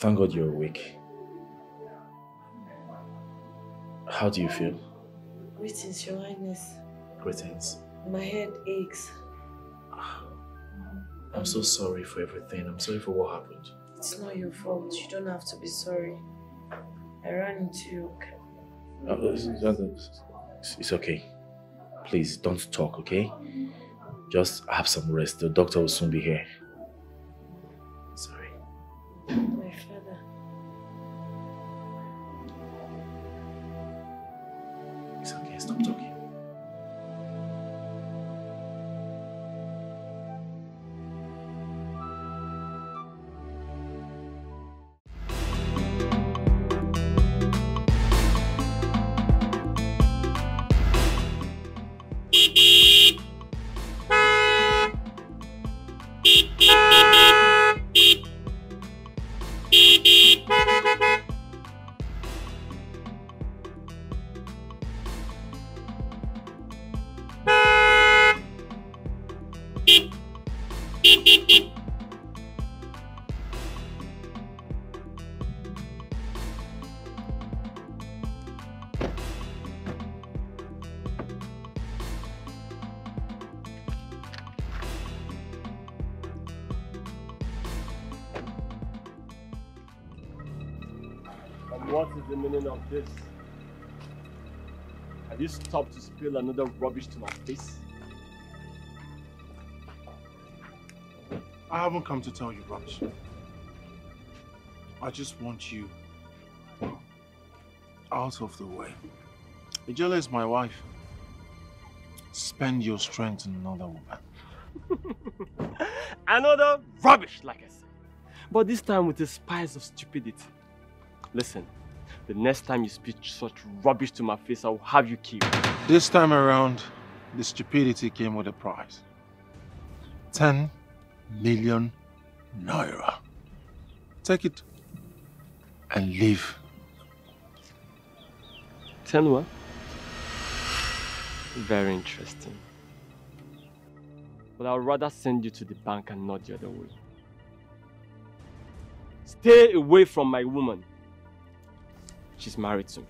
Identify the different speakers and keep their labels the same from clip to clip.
Speaker 1: Thank God you're awake. How do you feel?
Speaker 2: Greetings, Your Highness.
Speaker 1: Greetings.
Speaker 2: My head aches.
Speaker 1: I'm so sorry for everything. I'm sorry for what happened.
Speaker 2: It's not your fault. You don't have to be sorry. I ran into you.
Speaker 1: It's okay. Please don't talk, okay? Just have some rest. The doctor will soon be here. Sorry.
Speaker 2: My father.
Speaker 1: It's okay. Stop talking.
Speaker 3: What is the meaning of this? Have you stopped to spill another rubbish to my face?
Speaker 4: I haven't come to tell you rubbish. I just want you out of the way. Ijele is my wife. Spend your strength on another woman.
Speaker 3: Another rubbish, like I said. But this time with a spice of stupidity. Listen, the next time you speak such rubbish to my face, I will have you killed.
Speaker 4: This time around, the stupidity came with a price. 10 million naira. Take it and leave.
Speaker 3: 10 what? Very interesting. But I'd rather send you to the bank and not the other way. Stay away from my woman. She's married to me.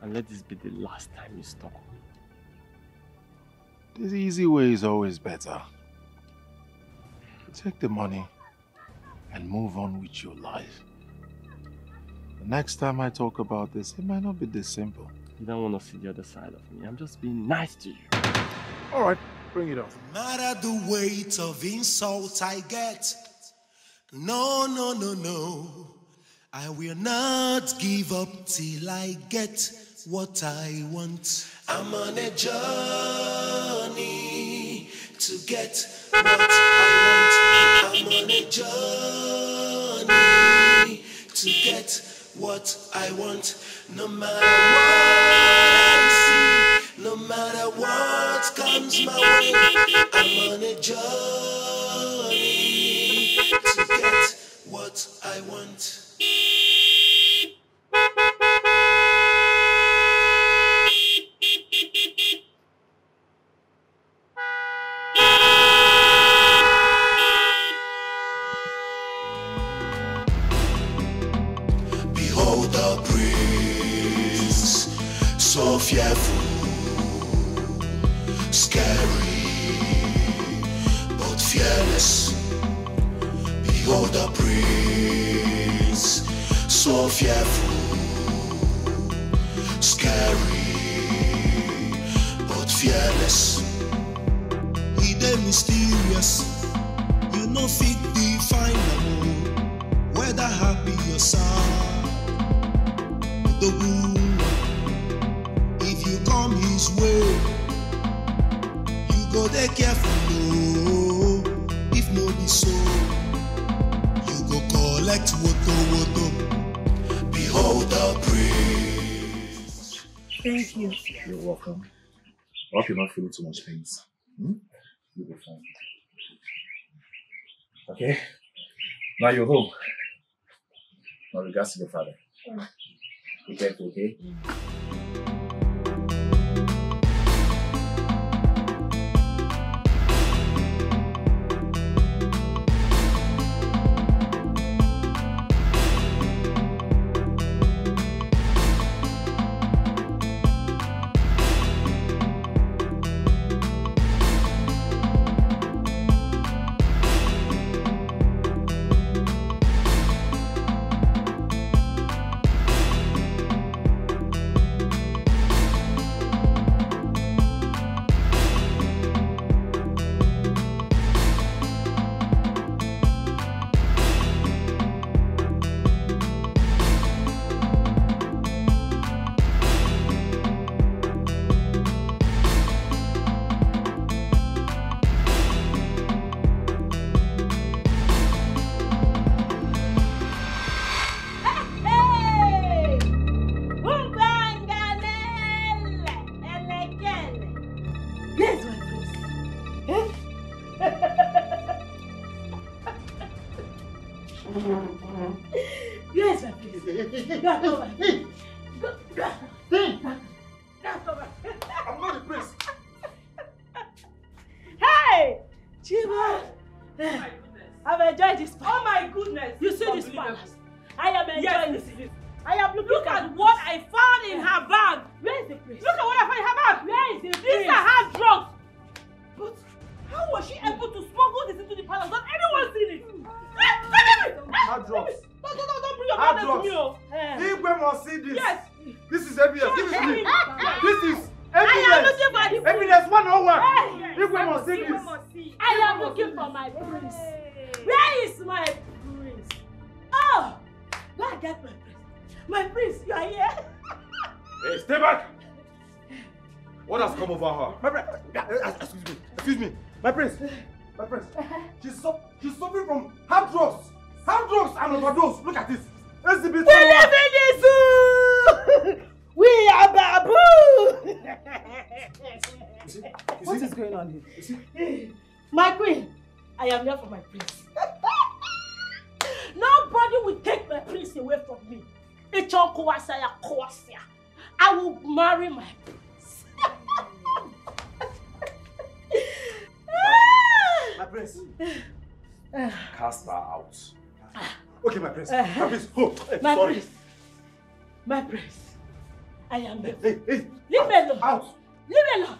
Speaker 3: And let this be the last time you stop me.
Speaker 4: The easy way is always better. Take the money and move on with your life. The next time I talk about this, it might not be this simple.
Speaker 3: You don't want to see the other side of me. I'm just being nice to you.
Speaker 4: All right, bring it on.
Speaker 5: No matter the weight of insult I get, no, no, no, no, I will not give up till I get what I want. I'm on a journey to get what I want. I'm on a journey to get what I want. No matter what I see, no matter what comes my way, I'm on a journey to get what I want. Behold the prince, so fearful, scary, but fearless. Behold the prince, so fearful, scary, but fearless. He dey mysterious, you no fit define am, whether happy or sad. The woman, if you come his way, you go dey careful, no. If no be so, you go collect woto. Behold the prince.
Speaker 1: Thank you. You're welcome. I hope you're not feeling too much pain. You'll be fine. Okay? Now you're home. My regards to your father. Be careful, okay?
Speaker 6: I'm not the prince.
Speaker 7: Hey! Chiba! I've enjoyed this palace.
Speaker 2: Oh my goodness!
Speaker 7: You see this palace? I am enjoying this. I am looking
Speaker 2: Look at what I found in her bag.
Speaker 7: Where is the prince?
Speaker 2: Look at what I found in her bag.
Speaker 7: Where is the
Speaker 2: These
Speaker 7: prince?
Speaker 2: are her drugs. But how was she able to smuggle this into the palace? Not anyone seen it.
Speaker 6: Hard drugs.
Speaker 2: Don't bring your
Speaker 6: Hard
Speaker 2: brother to
Speaker 6: drugs.
Speaker 2: me. Oh.
Speaker 6: Igwe must see this.
Speaker 2: Yes.
Speaker 6: This is evidence. Give it to me. This is
Speaker 7: I am
Speaker 6: evidence.
Speaker 7: looking for the
Speaker 6: Evidence 101.
Speaker 7: Hey,
Speaker 6: Igwe must see this.
Speaker 7: I am looking for my prince. Where is my prince? Oh! Where I get my prince? My prince, you are here?
Speaker 6: Hey, stay back. What has come over her? My prince. Excuse me. My prince. She's suffering from hard drugs and overdose. Look at this. Exhibit.
Speaker 7: We live in the zoo! We are babu!
Speaker 8: What is going on here?
Speaker 7: My queen, I am here for my prince. Nobody will take my prince away from me. I will marry my prince.
Speaker 6: My prince. Cast her out. Okay, my prince. My prince. Oh,
Speaker 7: My
Speaker 6: sorry.
Speaker 7: prince. My prince. I am here.
Speaker 6: Hey.
Speaker 7: Leave me alone.
Speaker 6: Out.
Speaker 7: Leave me alone.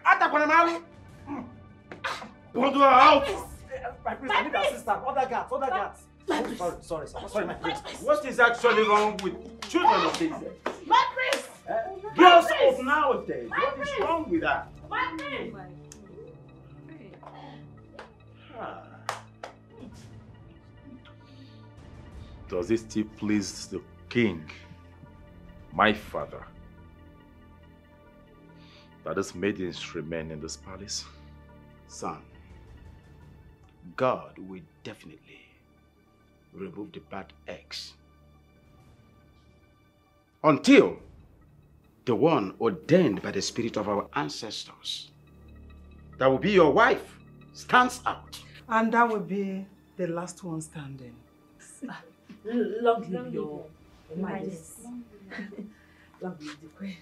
Speaker 6: Atakwanamalu. Bundle her out. My prince, I need assistance. Other guards. Sorry, my prince. What is actually wrong with children of these days?
Speaker 7: My prince.
Speaker 6: Girls of nowadays. What is wrong with that?
Speaker 7: My prince.
Speaker 1: Does it still please the king, my father, that his maidens remain in this palace?
Speaker 9: Son, God will definitely remove the bad eggs until the one ordained by the spirit of our ancestors, that will be your wife, stands out.
Speaker 8: And that will be the last one standing.
Speaker 7: Long live your Highness.
Speaker 8: Long live the queen.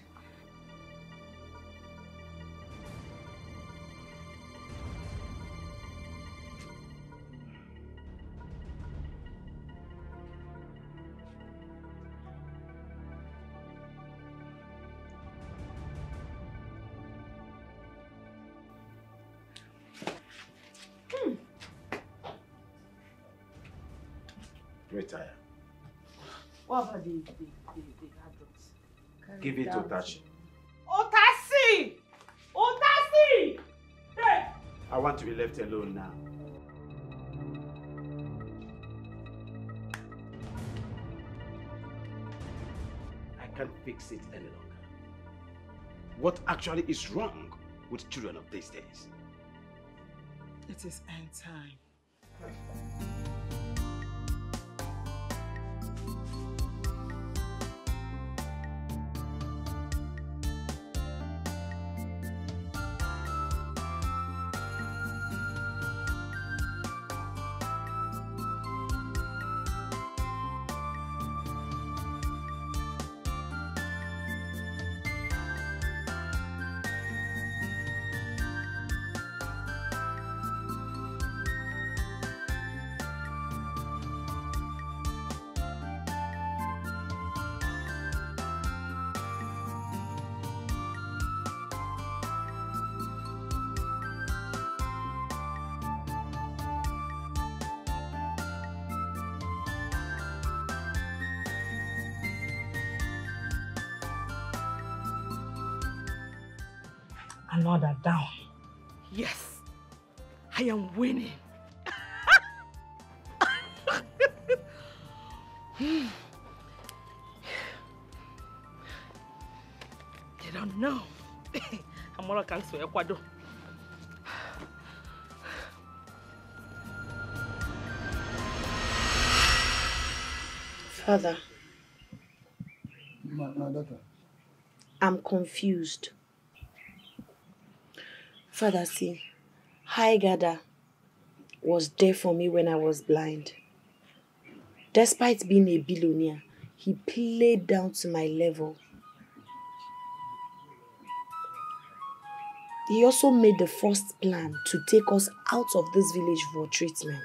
Speaker 9: Retire.
Speaker 7: What about the adults?
Speaker 9: Give it to Tachi.
Speaker 2: Otasi! Hey!
Speaker 9: I want to be left alone now. I can't fix it any longer. What actually is wrong with children of these days?
Speaker 8: It is end time.
Speaker 7: Another down. Yes, I am winning. They don't know. I'm all thanks to Ecuador.
Speaker 2: Father,
Speaker 10: My daughter.
Speaker 2: I'm confused. Father, see, Haigada was there for me when I was blind. Despite being a billionaire,
Speaker 7: he played down to my level. He also made the first plan to take us out of this village for treatment.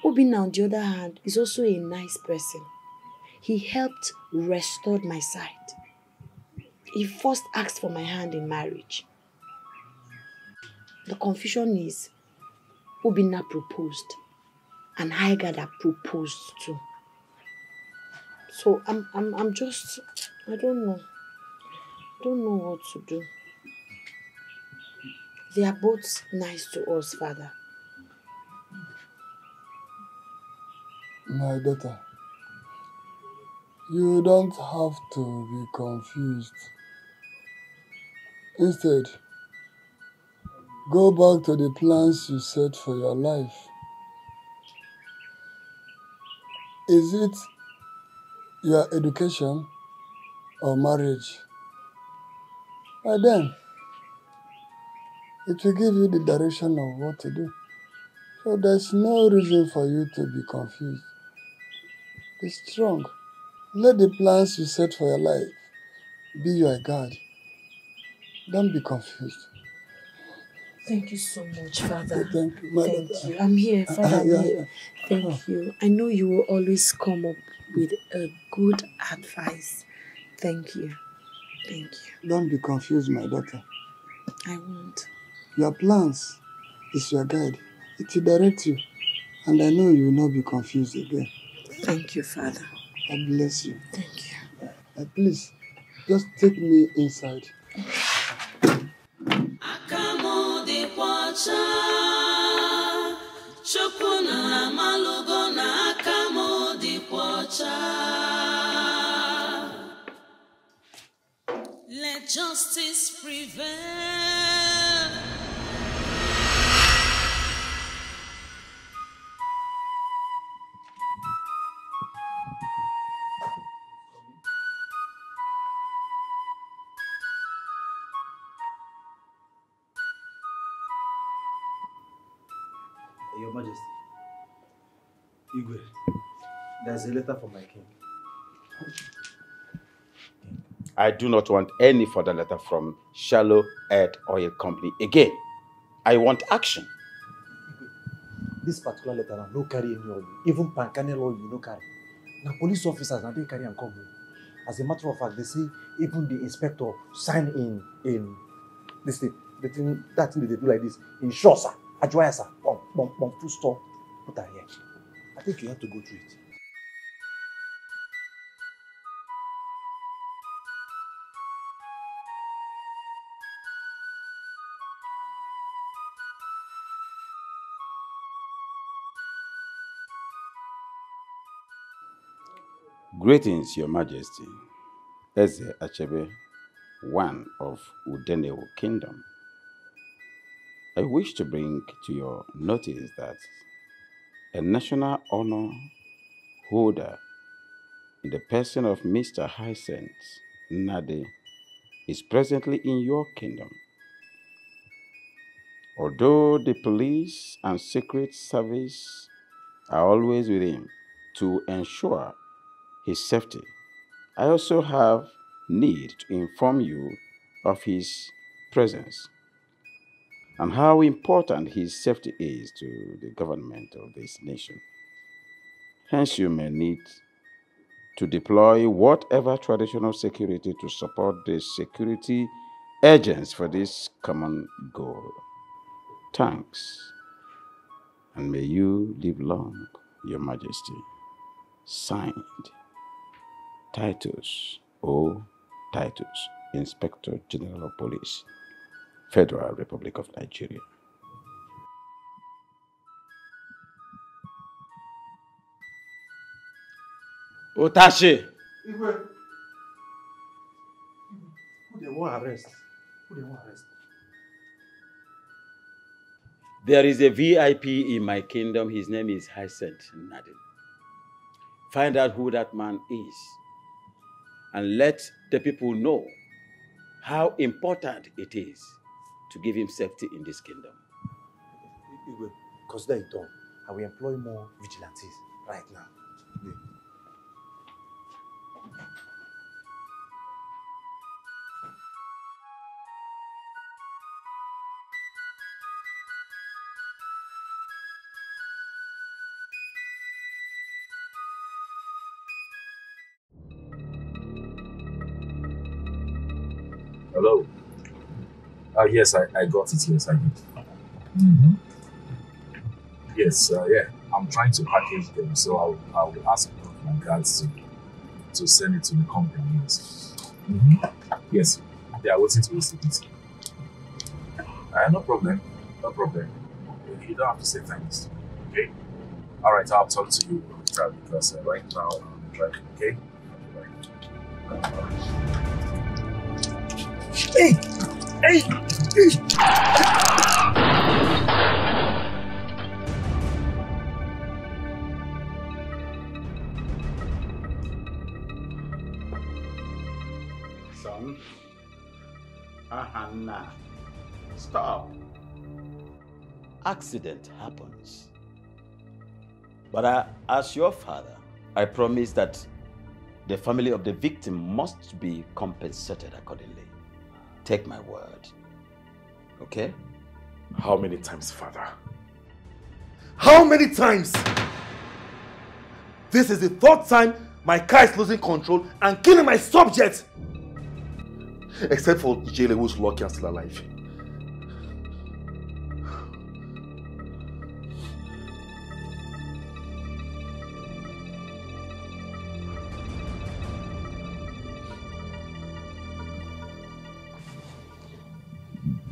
Speaker 7: Obinna, on the other hand, is also a nice person. He helped restore my sight. He first asked for my hand in marriage. The confusion is, Obinna proposed, and Haigada proposed too. So I'm just, I don't know what to do. They are both nice to us, Father.
Speaker 10: My daughter, you don't have to be confused. Instead, go back to the plans you set for your life. Is it your education or marriage? And then, it will give you the direction of what to do. So there's no reason for you to be confused. Be strong. Let the plans you set for your life be your guide. Don't be confused.
Speaker 7: Thank you so much, Father.
Speaker 10: Thank you, my
Speaker 7: Thank
Speaker 10: daughter.
Speaker 7: you. I'm here, Father. I'm
Speaker 10: Yeah,
Speaker 7: here.
Speaker 10: yeah.
Speaker 7: Thank you. I know you will always come up with a good advice. Thank you. Thank you.
Speaker 10: Don't be confused, my daughter.
Speaker 7: I won't.
Speaker 10: Your plans is your guide. It will direct you. And I know you will not be confused again.
Speaker 7: Thank you, Father.
Speaker 10: I bless you.
Speaker 7: Thank you.
Speaker 10: Please, just take me inside.
Speaker 5: Let justice prevail.
Speaker 6: Your Majesty, Igwe, there's a letter from my king.
Speaker 9: I do not want any further letter from Shallow Earth Oil Company again. I want action.
Speaker 6: This particular letter, no carry any oil. Even Pankanel oil, no carry. Now police officers, now they carry and come. As a matter of fact, they say even the inspector sign in this thing. The thing that thing they do like this. In short, sir. Ajwaya, sir. Full stop. Put her here. I think you have to go through it.
Speaker 9: Greetings, Your Majesty. Eze Achebe, one of Udenewo Kingdom. I wish to bring to your notice that a national honor holder in the person of Mr. Hyacinth Nade is presently in your kingdom. Although the police and secret service are always with him to ensure his safety, I also have need to inform you of his presence and how important his safety is to the government of this nation. Hence, you may need to deploy whatever traditional security to support the security agents for this common goal. Thanks, and may you live long, Your Majesty. Signed, Titus O. Titus, Inspector General of Police, Federal Republic of Nigeria. Otashi!
Speaker 6: Igwe! Who they want arrest?
Speaker 9: There is a VIP in my kingdom. His name is Hyacinth Nade. Find out who that man is and let the people know how important it is to give him safety in this kingdom.
Speaker 6: Igwe, consider it done. I will employ more vigilantes right now.
Speaker 1: Hello. Yes, I got it. Yes, I did. Mm-hmm. Yes, yeah. I'm trying to package them, so I'll ask my guards to send it to the company. Yes. Mm-hmm. Yes, they are waiting to receive it. No problem. No problem. You don't have to say thanks. Okay? Alright, I'll talk to you later because right now I'm driving, okay? Hey! Hey! Hey!
Speaker 9: Son. Hannah. Stop. Accident happens. But as your father, I promise that the family of the victim must be compensated accordingly. Take my word. Okay?
Speaker 1: How many times, Father? How many times? This is the third time my car is losing control and killing my subject. Except for Jayla, who's lucky and still alive.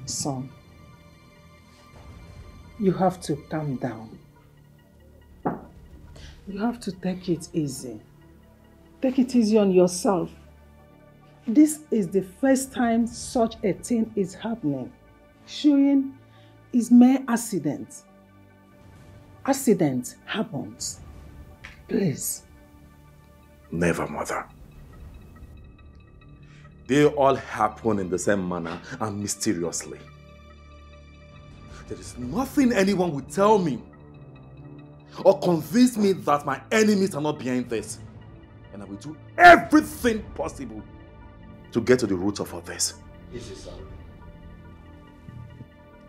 Speaker 8: Son, you have to calm down. You have to take it easy. Take it easy on yourself. This is the first time such a thing is happening. Showing is mere accident. Accident happens. Please.
Speaker 1: Never, Mother. They all happen in the same manner and mysteriously. There is nothing anyone would tell me or convince me that my enemies are not behind this. And I will do everything possible to get to the root of all this.
Speaker 9: Easy, son.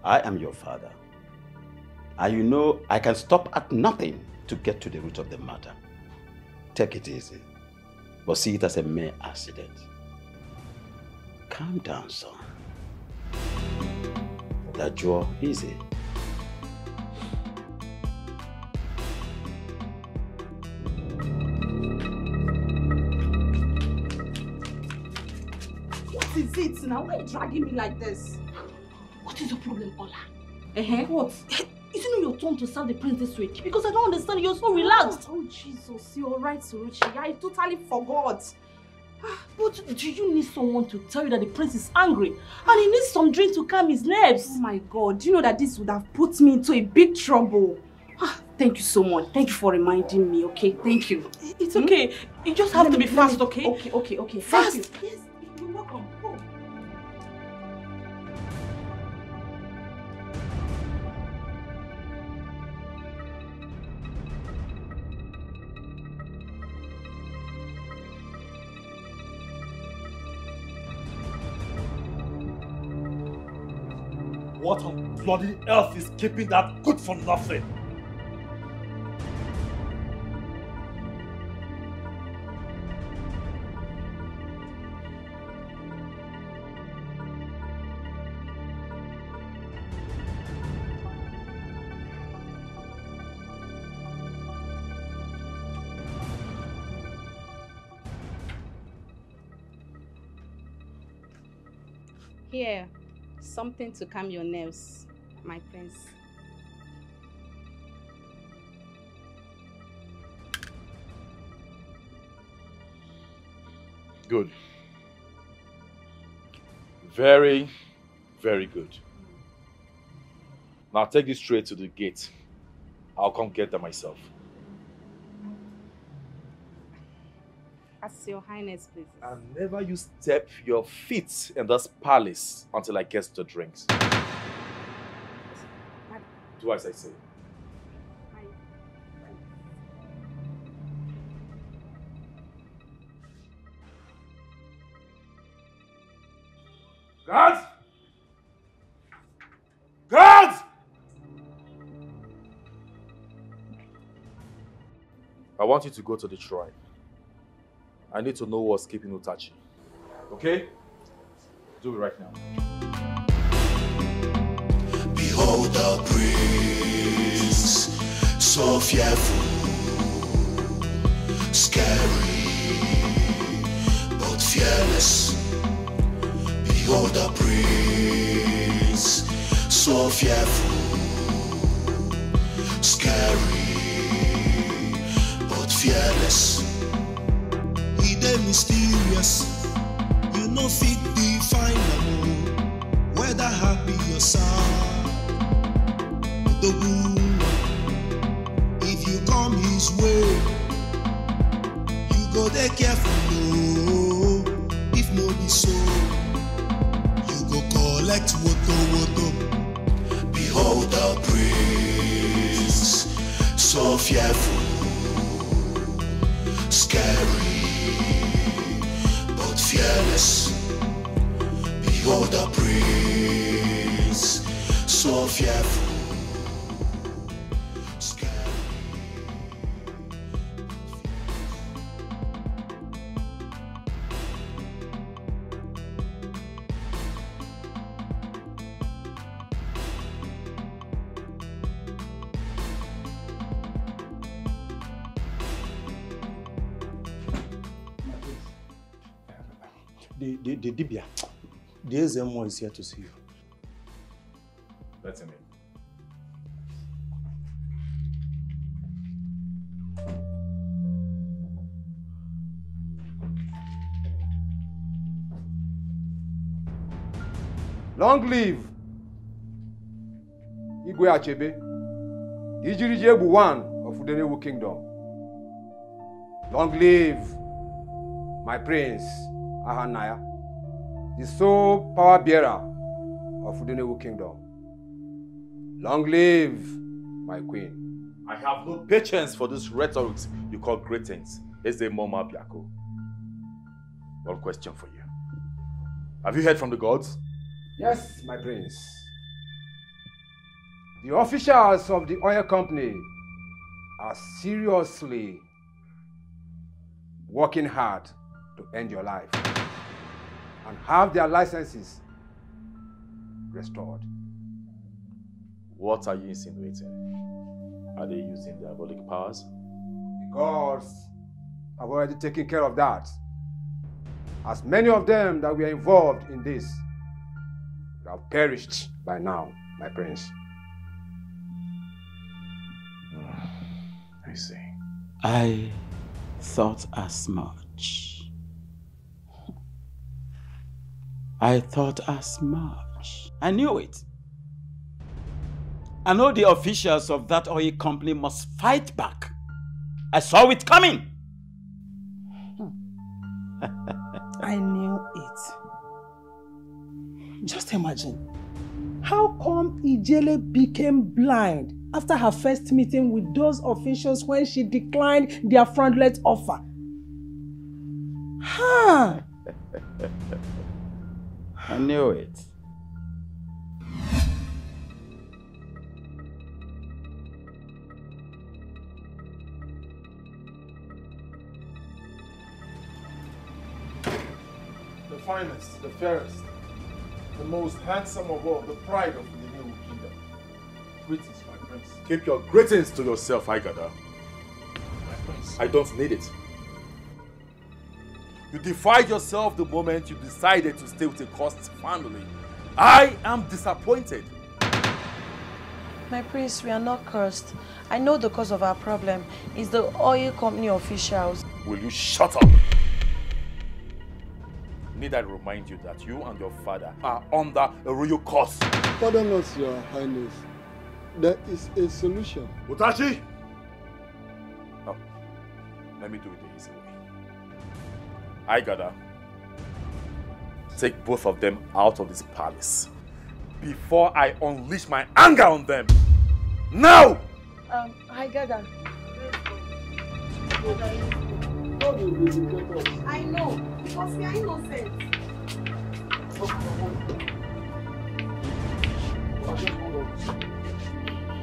Speaker 9: I am your father. And you know I can stop at nothing to get to the root of the matter. Take it easy. But see it as a mere accident. Calm down, son. That you're easy.
Speaker 2: What is it now? Why are you dragging me like this? What is your problem, Ola? What? Is it not your turn to serve the prince this week? Because I don't understand. You're so relaxed. Oh, Jesus. You're right, Suruchi. I totally forgot. But do you need someone to tell you that the prince is angry and he needs some drink to calm his nerves? Oh my God, do you know that this would have put me into a big trouble? Thank you so much. Thank you for reminding me, okay? Thank you. It's okay. You just have to be fast, okay? Okay. Fast! Yes, you're welcome. Go.
Speaker 1: What on bloody earth is keeping that good for nothing?
Speaker 11: Here, something to calm your nerves, my prince.
Speaker 1: Good. Very, very good. Now take this straight to the gate. I'll come get them myself.
Speaker 11: As your highness pleases.
Speaker 1: And never you step your feet in this palace until I get to the drinks. Do as I say. Guards! Guards! I want you to go to the shrine. I need to know what's keeping Utachi. Okay?
Speaker 6: do it right now.
Speaker 5: Behold the prince, so fearful, scary, but fearless. Behold the prince, so fearful, scary, but fearless. He dey mysterious, you no fit define am, whether happy or sad. The woman, if you come his way, you go dey careful, no. If no be so, you go collect woto. Behold the prince, so fearful, scary, but fearless. Behold the prince, so fearful.
Speaker 6: The Dibia, the SMO is here to see you.
Speaker 1: Let him in.
Speaker 6: Long live Igwe Achebe, Ijirije Buwan of Udenewu Kingdom. Long live my prince, Ahanaya, the sole power bearer of Udenewu Kingdom. Long live my queen.
Speaker 4: I have no patience for this rhetoric you call greetings. It's a Moma Biako. One question for you. Have you heard from the gods?
Speaker 6: Yes, my prince. The officials of the oil company are seriously working hard to end your life and have their licenses restored.
Speaker 4: What are you insinuating? Are they using diabolic powers?
Speaker 6: The gods have already taken care of that. As many of them that were involved in this have perished by now, my prince.
Speaker 4: I see.
Speaker 9: I thought as much. I thought as much. I knew it. I know the officials of that oil company must fight back. I saw it coming.
Speaker 8: I knew it. Just imagine. How come Ijele became blind after her first meeting with those officials when she declined their fraudulent offer? Huh?
Speaker 9: I knew it.
Speaker 4: The finest, the fairest, the most handsome of all, the pride of the new kingdom. Greetings, my prince. Keep your greetings to yourself, Igada. My prince. I don't need it. You defied yourself the moment you decided to stay with a cursed family. I am disappointed.
Speaker 12: My prince, we are not cursed. I know the cause of our problem is the oil company officials.
Speaker 4: Will you shut up? Need I remind you that you and your father are under a royal curse?
Speaker 10: Pardon us, Your Highness. There is a solution.
Speaker 4: Utachi! No. Let me do it the easy way. Igada, take both of them out of this palace before I unleash my anger on them. Now!
Speaker 12: I got that.
Speaker 2: I know, because we are innocent.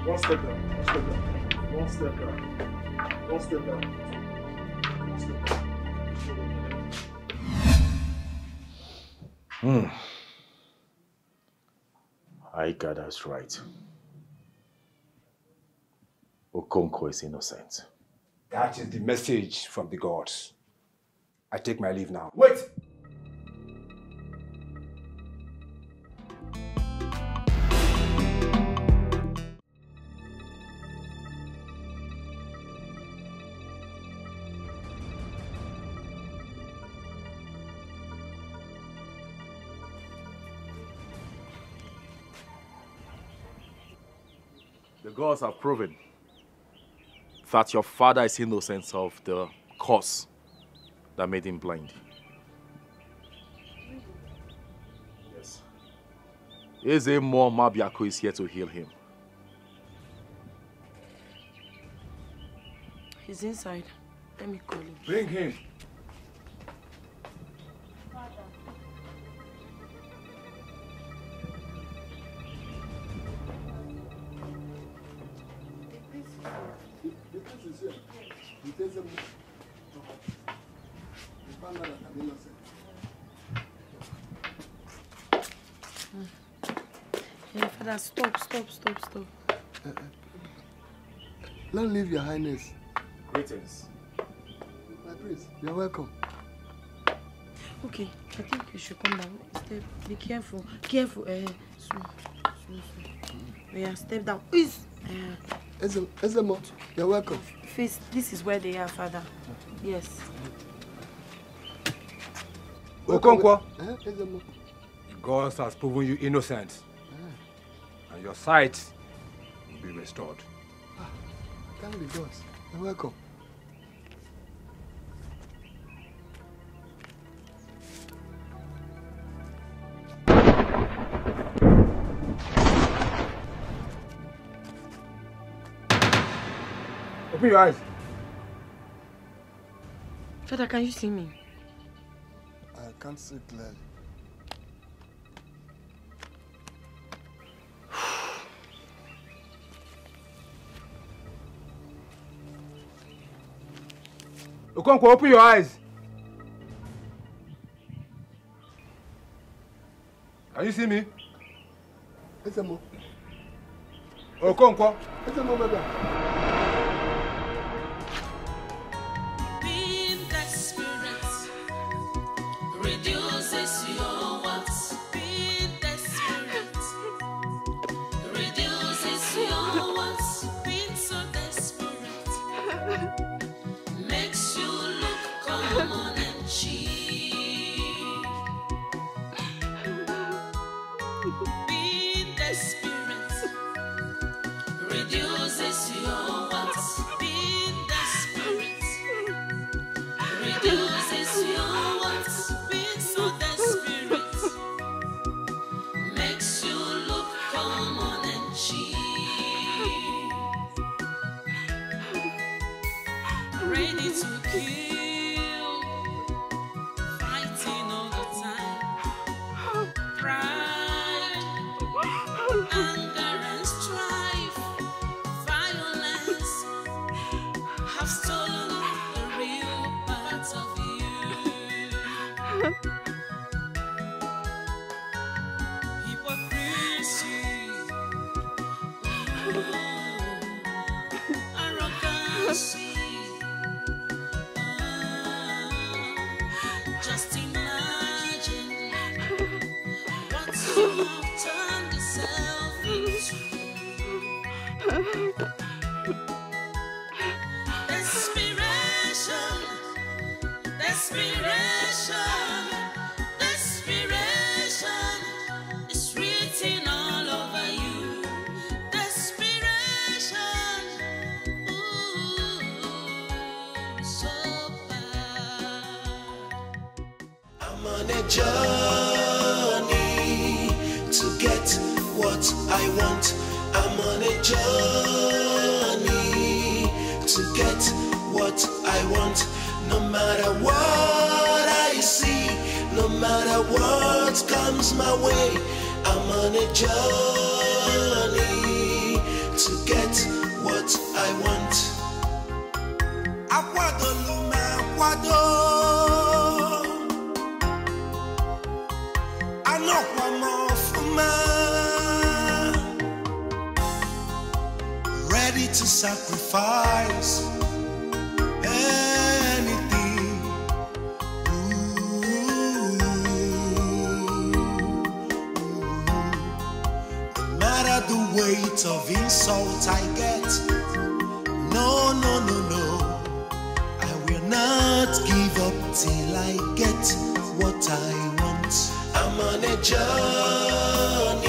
Speaker 4: One step down, one step down, one step down, one step down, one step down.
Speaker 1: Aika, that's right. Okonkwo is innocent.
Speaker 6: That is the message from the gods. I take my leave now. Wait!
Speaker 1: The gods have proven that your father is innocent of the cause that made him blind. Yes. Eze Mo Mabiako is here to heal him.
Speaker 12: He's inside. Let me call him.
Speaker 6: Bring him.
Speaker 12: Yeah, Father, stop.
Speaker 10: Long live your highness.
Speaker 1: Greetings.
Speaker 10: My prince, you're welcome.
Speaker 12: Okay, I think you should come down. Be careful. Careful. Slow. Yeah, step down.
Speaker 10: Ezemo, you're welcome.
Speaker 12: Face, this is where they are, Father. Yes.
Speaker 6: Okonkwo,
Speaker 10: Ezemo.
Speaker 6: the gods has proven you innocent. And your sight will be restored.
Speaker 10: Thank the gods. You're welcome.
Speaker 6: Open your eyes.
Speaker 12: Father, can you see me?
Speaker 10: I can't see clearly.
Speaker 6: Okonkwo, open your eyes. Can you see me?
Speaker 10: Ezemo.
Speaker 6: Okonkwo.
Speaker 10: Ezemo, baby.
Speaker 5: Being desperate reduces your what? Being desperate reduces your what? Being so desperate makes you look common and cheap. Being desperate reduces your what? Being desperate reduces your what? Being so desperate makes you look common and cheap. Ready to kill, fighting all the time. Pride, anger and strife, violence have stolen the real part of you. Hypocrisy, arrogancy. Just imagine what you have turned yourself into. Desperation, is written all over you. Desperation, ooh, so bad. I'm on a journey to get what I want. I'm on a journey to get what I want. No matter what I see, no matter what comes my way, I'm on a journey to get what I want. Akwado luma akwado. I know one more for man. to sacrifice anything. No matter the weight of insult I get, no, no, no, no, I will not give up till I get what I want. I'm on a journey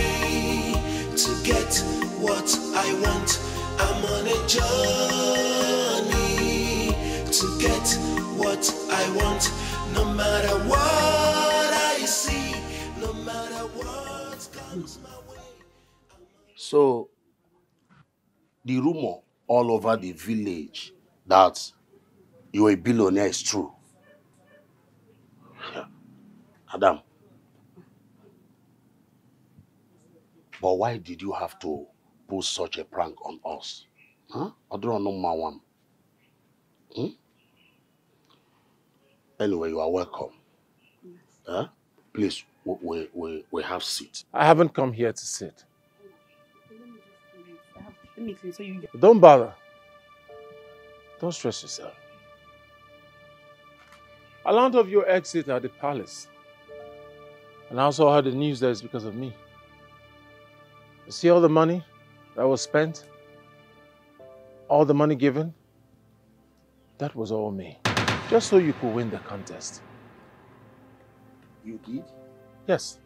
Speaker 5: to get what I want. I'm on a journey to get what I want. No matter what I see, no matter what comes my way.
Speaker 13: So, the rumor all over the village that you're a billionaire is true. Adam. But why did you have to pull such a prank on us? Huh? I don't know my one. Anyway, you are welcome. Huh? Please, we have seats.
Speaker 4: I haven't come here to sit.
Speaker 12: Let me clean so you get.
Speaker 4: Don't bother. Don't stress yourself. I learned of your exit at the palace. And I also heard the news that it's because of me. You see all the money that was spent? All the money given? That was all me. Just so you could win the contest.
Speaker 13: You did?
Speaker 4: Yes.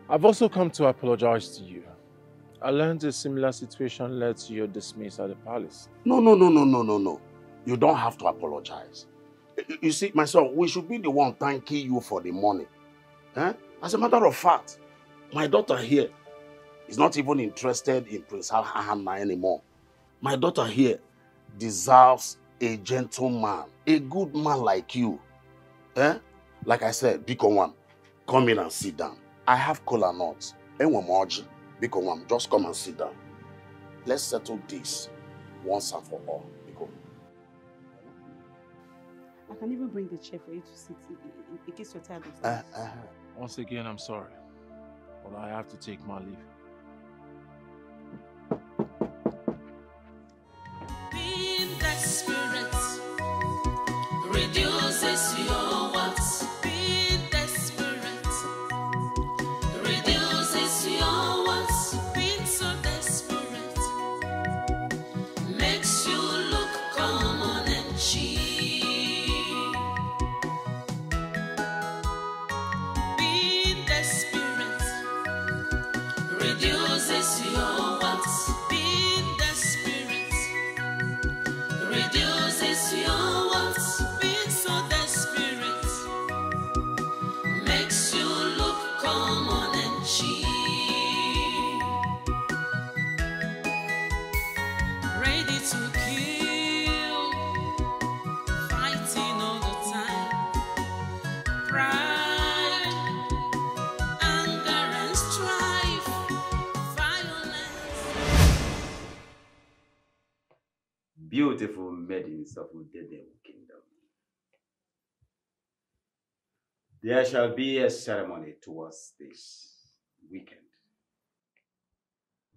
Speaker 4: I've also come to apologize to you. I learned a similar situation led to your dismiss at the palace.
Speaker 13: No. You don't have to apologize. You see, my son, we should be the one thanking you for the money. Eh? As a matter of fact, my daughter here is not even interested in Prince Hanna anymore. My daughter here deserves a gentleman, a good man like you. Eh? Like I said, Biko One, come in and sit down. I have cola nuts. Biko One, just come and sit down. Let's settle this once and for all. Biko.
Speaker 12: I can even bring the chair for you to sit in case you're tired of that.
Speaker 4: Once again, I'm sorry. But I have to take my leave.
Speaker 5: Being desperate reduces your wants. Being desperate reduces your wants. Being so desperate makes you look common and cheap. Being desperate reduces your wants. Being desperate reduces your wants. Being so desperate makes you look common and cheap. Ready to kill, fighting all the time. Pride, anger and strife, violence.
Speaker 9: Beautiful maidens of Udede Kingdom. There shall be a ceremony towards this weekend.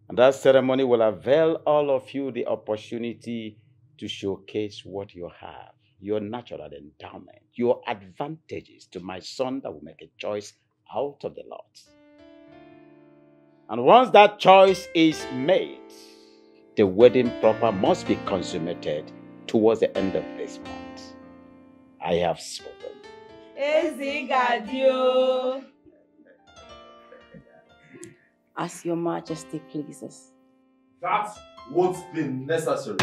Speaker 9: And that ceremony will avail all of you the opportunity to showcase what you have, your natural endowment, your advantages to my son that will make a choice out of the lot. And once that choice is made, the wedding proper must be consummated towards the end of this month. I have spoken.
Speaker 12: Ezigadio.
Speaker 14: As your majesty pleases.
Speaker 6: That won't be necessary.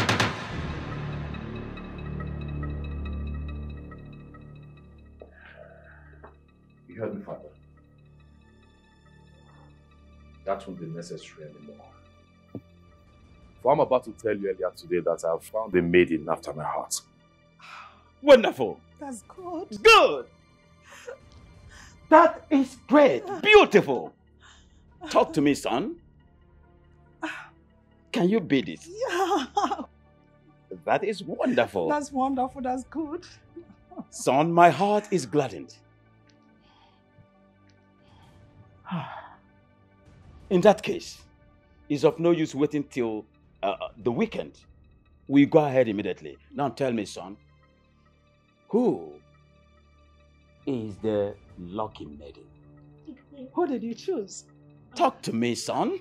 Speaker 1: You heard me, Father. That won't be necessary anymore. For I'm about to tell you earlier today that I've found a maiden after my heart.
Speaker 9: Wonderful.
Speaker 8: That's good.
Speaker 9: Good. That is great. Beautiful. Talk to me, son. Can you beat it?
Speaker 8: Yeah.
Speaker 9: that is wonderful.
Speaker 8: That's wonderful. That's good.
Speaker 9: Son, my heart is gladdened. In that case, it's of no use waiting till the weekend. We go ahead immediately. Now tell me, son, who is the lucky maiden?
Speaker 8: Who did you choose?
Speaker 9: Talk to me, son.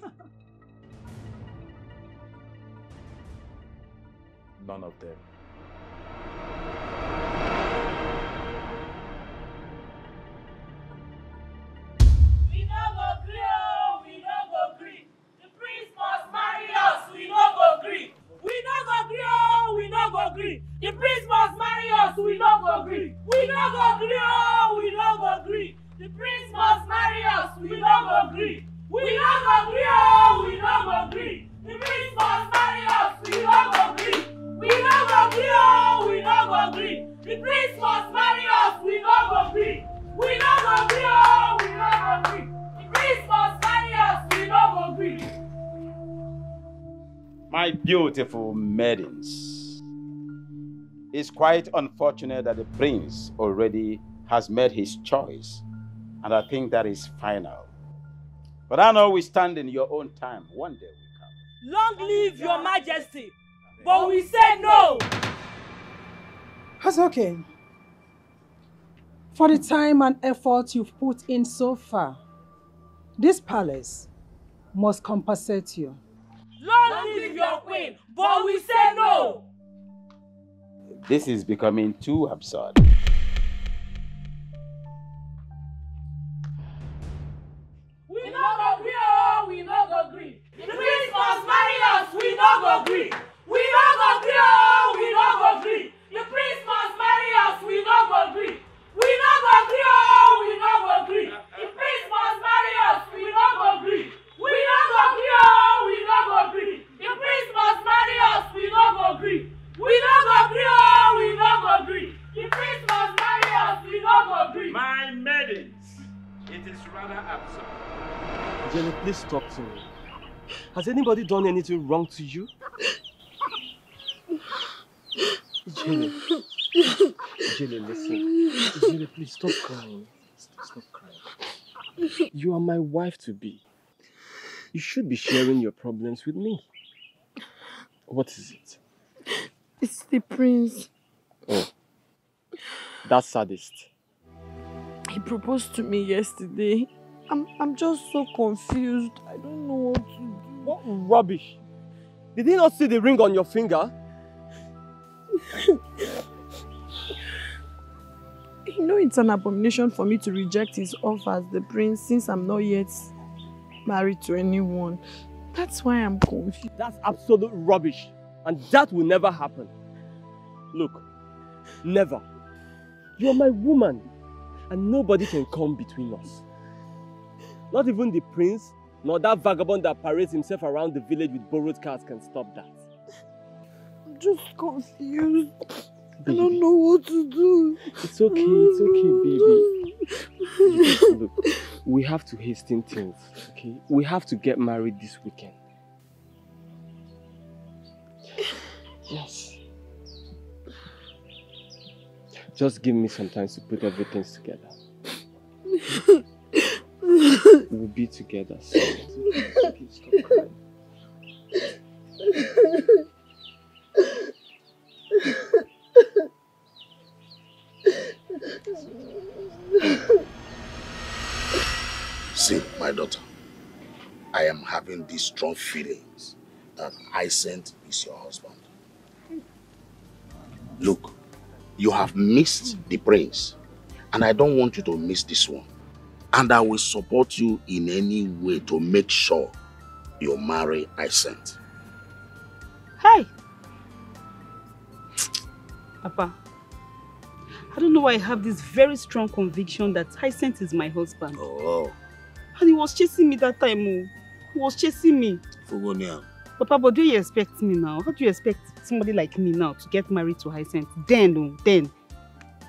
Speaker 4: None of them.
Speaker 15: We no go gree, oh, we no go gree. The prince must marry us, we no go gree. We no go gree, oh, we no go gree. The prince must marry us, we no go gree. We no go gree, oh, we no go gree. The prince must marry us, we no go gree. We no go gree, oh, we no go gree. The prince must marry us, we no go gree. We no go gree, oh, we no go gree. The prince must marry us, we no go gree. We no go gree, oh, we no go gree. The prince must marry us, we no go gree.
Speaker 9: My beautiful maidens, it's quite unfortunate that the prince already has made his choice, and I think that is final. But I know we stand in your own time. One day will come.
Speaker 15: Long live your majesty, but we say no.
Speaker 8: That's okay. For the time and effort you've put in so far, this palace must compensate you.
Speaker 15: Long live your queen, but we say no.
Speaker 9: This is becoming too absurd.
Speaker 15: We no go gree, oh, we no go gree. The prince must marry us, we no go gree. We no go gree, oh, we no go gree. The prince must marry us, we no go gree. We no go gree, oh, we no go gree. The prince must marry us, we no go gree. We no go gree, oh, we no go gree. The prince must marry us, we no go gree. We no go gree, oh, we no go gree. The prince must marry us, we no go gree.
Speaker 3: My maidens, it is rather absurd. Jenny, please talk to me. Has anybody done anything wrong to you? Jenny, listen. Jenny, please stop crying. Stop crying. You are my wife-to-be. You should be sharing your problems with me. What is it?
Speaker 12: It's the prince.
Speaker 3: Oh, that sadist.
Speaker 12: He proposed to me yesterday. I'm just so confused. I don't know what to do.
Speaker 3: What rubbish! Did he not see the ring on your finger?
Speaker 12: You know it's an abomination for me to reject his offer as the prince since I'm not yet married to anyone. That's why I'm confused.
Speaker 3: That's absolute rubbish. And that will never happen. Look, never. You're my woman. And nobody can come between us. Not even the prince, nor that vagabond that parades himself around the village with borrowed cars can stop that.
Speaker 12: I'm just confused. Baby. I don't know what to do.
Speaker 3: It's okay, baby. Look, we have to hasten things, okay? We have to get married this weekend. Yes. Just give me some time to put everything together. We'll be together soon. Please stop crying.
Speaker 13: See, my daughter, I am having these strong feelings that Hyacinth is your husband. Look, you have missed the prince, and I don't want you to miss this one. And I will support you in any way to make sure you marry Hyacinth.
Speaker 16: Hey! Papa, I don't know why I have this very strong conviction that Hyacinth is my husband.
Speaker 13: Oh.
Speaker 16: And he was chasing me that time. Oh. He was chasing me.
Speaker 13: Fugonia.
Speaker 16: Papa, but do you expect me now? How do you expect somebody like me now to get married to Hyacinth? Then. It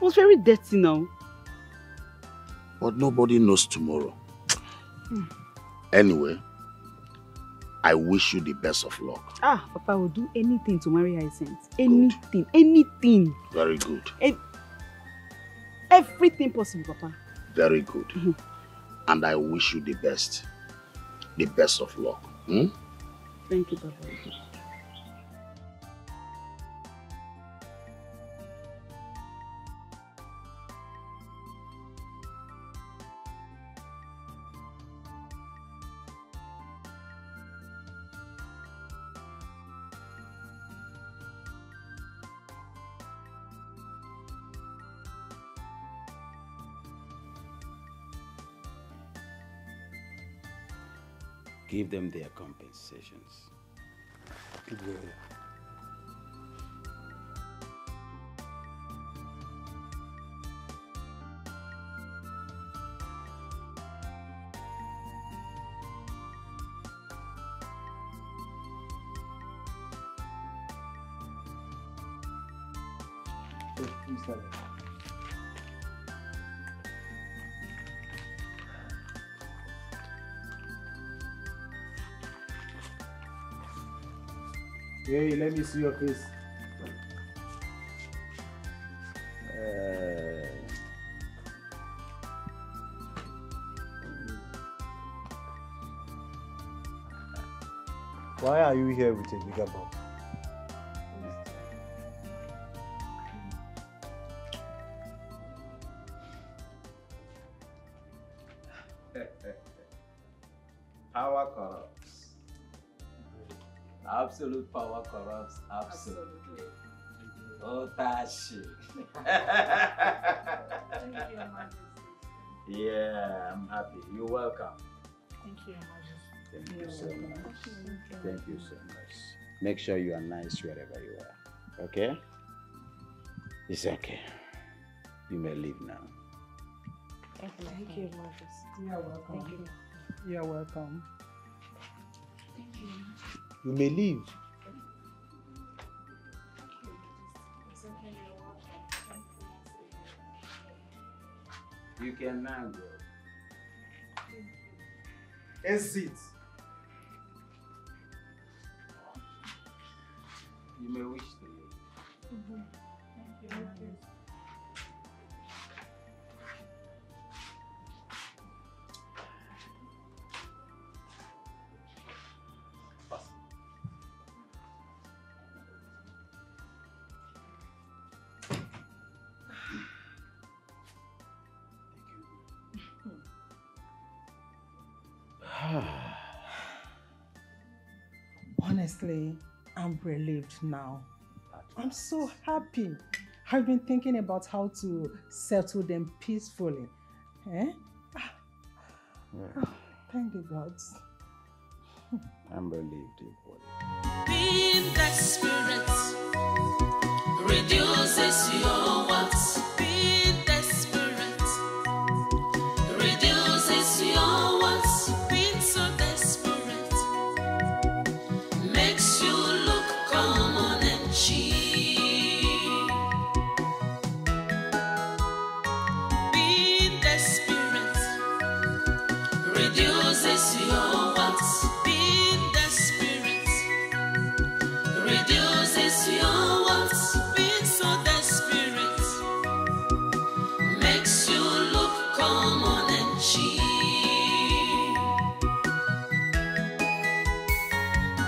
Speaker 16: was very dirty now.
Speaker 13: But nobody knows tomorrow. Anyway, I wish you the best of luck.
Speaker 16: Ah, Papa will do anything to marry Hyacinth. Anything, anything.
Speaker 13: Very good.
Speaker 16: Everything possible, Papa.
Speaker 13: Very good. And I wish you the best. The best of luck. Hmm?
Speaker 16: Thank you, Papa.
Speaker 9: Give them their compensations.
Speaker 6: Hey, let me see your face. Why are you here with a bigger bump?
Speaker 17: Power corrupts. Absolute power corrupts. Absolutely. Oh, Tashi.
Speaker 2: Thank you, Your Majesty.
Speaker 17: Yeah, I'm happy. You're welcome.
Speaker 2: Thank you, Your Majesty.
Speaker 9: Thank you so much. Thank you so much. Make sure you are nice wherever you are. Okay? It's okay. You may leave now.
Speaker 2: Thank you, Your Majesty.
Speaker 8: You're welcome.
Speaker 2: Thank you.
Speaker 8: You're welcome.
Speaker 2: Thank you.
Speaker 6: You may leave.
Speaker 17: You can now go.
Speaker 6: Exit.
Speaker 17: You may wish to leave.
Speaker 2: Thank you.
Speaker 8: Honestly, I'm relieved now. I'm so happy. I've been thinking about how to settle them peacefully. Eh? Thank the gods.
Speaker 9: I'm relieved, dear boy.
Speaker 15: Being desperate reduces your wants. Being desperate reduces your wants. Being so desperate makes you look common and cheap. Being desperate reduces your wants. Being desperate reduces your wants. Being so desperate makes you look common and cheap.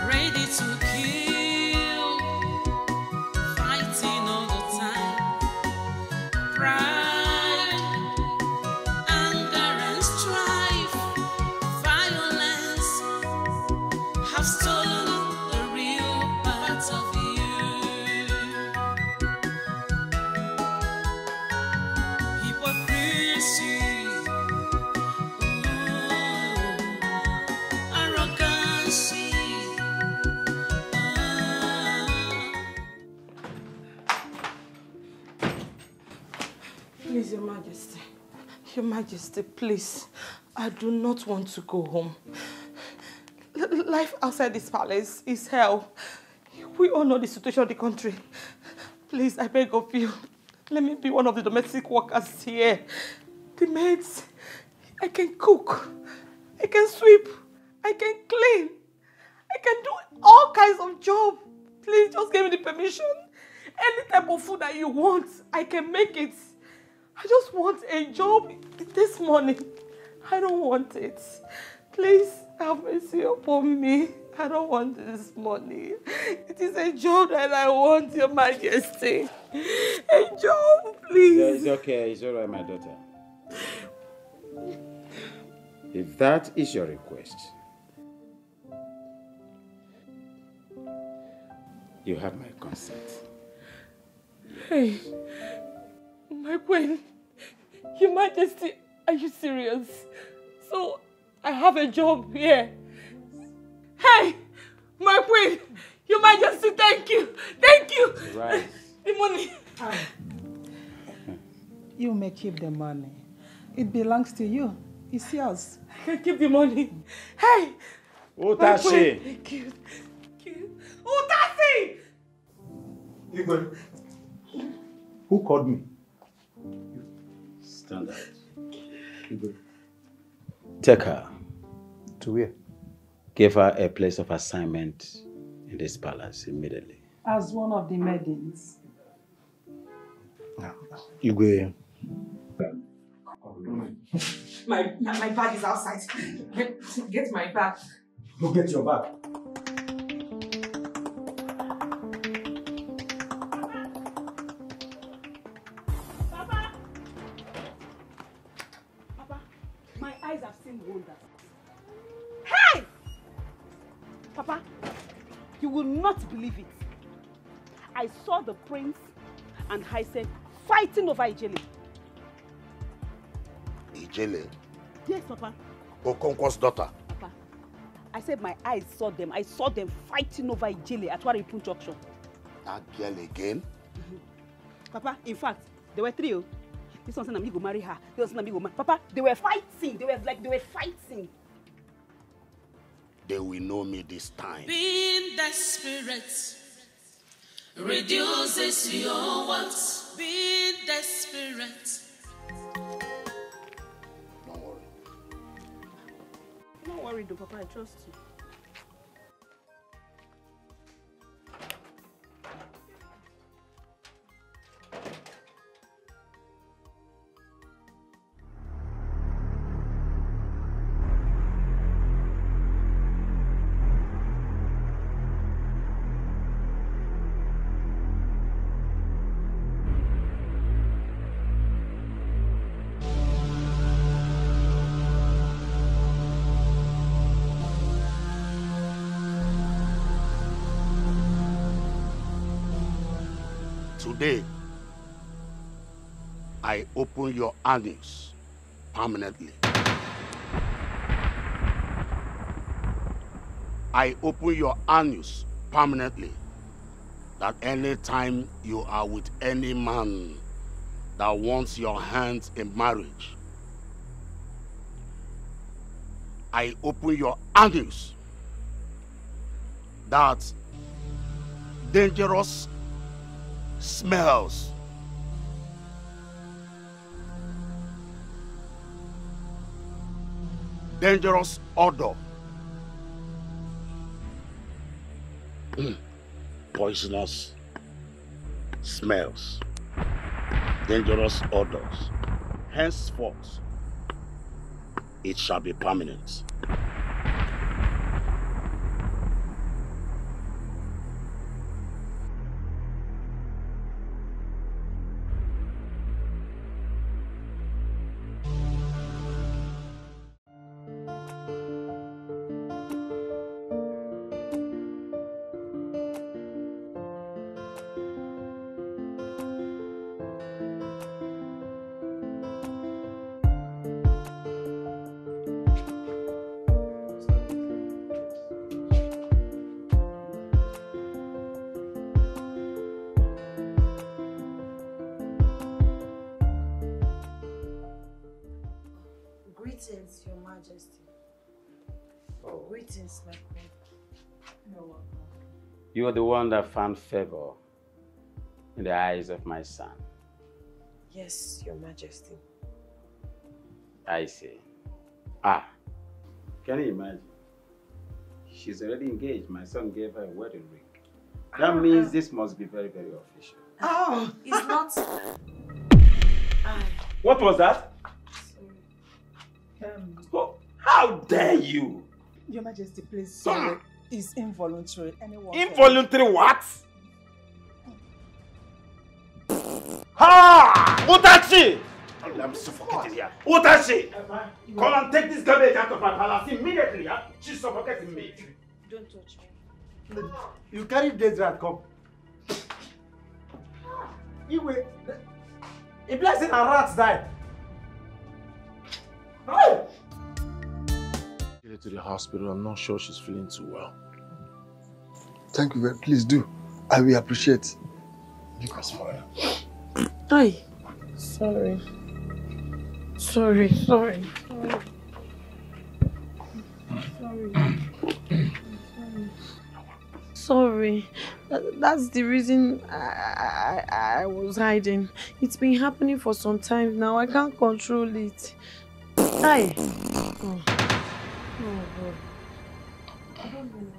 Speaker 15: Ready to kill, fighting all the time. Pride, anger and strife, violence have stolen the real part of you. Hypocrisy, arrogancy.
Speaker 2: Please, Your Majesty. Your Majesty, please. I do not want to go home. Life outside this palace is hell. We all know the situation of the country. Please, I beg of you, let me be one of the domestic workers here. The maids, I can cook, I can sweep, I can clean, I kinds of job. Please just give me the permission. Any type of food that you want, I can make it. I just want a job this morning. I don't want it. Please have mercy upon me. I don't want this money. It is a job that I want, Your Majesty. A job, please.
Speaker 9: It's okay. It's all right, my daughter. If that is your request, you have my consent.
Speaker 2: Hey, my queen, Your Majesty, are you serious? So, I have a job here. Hey, my queen, Your Majesty, thank you. Thank you.
Speaker 9: Right.
Speaker 2: The money.
Speaker 8: You may keep the money. It belongs to you. It's yours.
Speaker 2: I can keep the money. Hey,
Speaker 9: Utashi.
Speaker 2: Thank you. Thank you. Utashi!
Speaker 6: Igwe, who called me?
Speaker 9: Stand out. Igwe. Take her.
Speaker 6: To where?
Speaker 9: Give her a place of assignment in this palace immediately.
Speaker 8: As one of the maidens.
Speaker 6: Igwe.
Speaker 2: My bag is outside. Get my bag.
Speaker 6: Go get your bag.
Speaker 16: Papa! Papa, my eyes have seen wonders. Hey! Papa, you will not believe it. I saw the prince and Hyacinth fighting over Ijele.
Speaker 13: Ijele?
Speaker 16: Yes, Papa.
Speaker 13: Okonkwo's daughter?
Speaker 16: Papa, I said my eyes saw them. I saw them fighting over Ijele at Waripun Junction.
Speaker 13: That girl again?
Speaker 16: Papa, in fact, there were three. This one said I'm going to marry her. This one said I'm going to marry. Papa, they were fighting. They were fighting.
Speaker 13: They will know me this time.
Speaker 15: Being desperate reduces your wants. Being desperate.
Speaker 13: Don't worry.
Speaker 16: Don't worry, though, Papa. I trust you.
Speaker 13: Today, I open your anus permanently. I open your anus permanently. That any time you are with any man that wants your hands in marriage, I open your anus. That dangerous smells, dangerous odor, poisonous smells, dangerous odors. Henceforth, it shall be permanent.
Speaker 7: Greetings, Your Majesty.
Speaker 9: Oh.
Speaker 7: Greetings, my queen.
Speaker 8: You're welcome.
Speaker 9: You are the one that found favor in the eyes of my son.
Speaker 7: Yes, Your Majesty.
Speaker 9: I see. Ah, can you imagine? She's already engaged. My son gave her a wedding ring. That means this must be very, very official.
Speaker 12: Oh, it's not.
Speaker 9: What was that? Oh, how dare you?
Speaker 8: Your Majesty, please. Sorry. It's involuntary. Anyone
Speaker 6: Involuntary what? Ha! Utachi!
Speaker 13: I'm suffocating here. Utachi! Come and take this garbage out of my palace immediately. Huh? She's suffocating me.
Speaker 12: Don't touch me.
Speaker 6: You carry dead rat, come. Iwe, a blessing and rats die. Hey! Get her to the hospital. I'm not sure she's feeling too well.
Speaker 10: Thank you very Please do. I will appreciate.
Speaker 6: Because for her.
Speaker 12: Ay. Sorry. Sorry. Sorry. Sorry. That's the reason I was hiding. It's been happening for some time now. I can't control it. Ay. Oh. Oh, God. I don't know.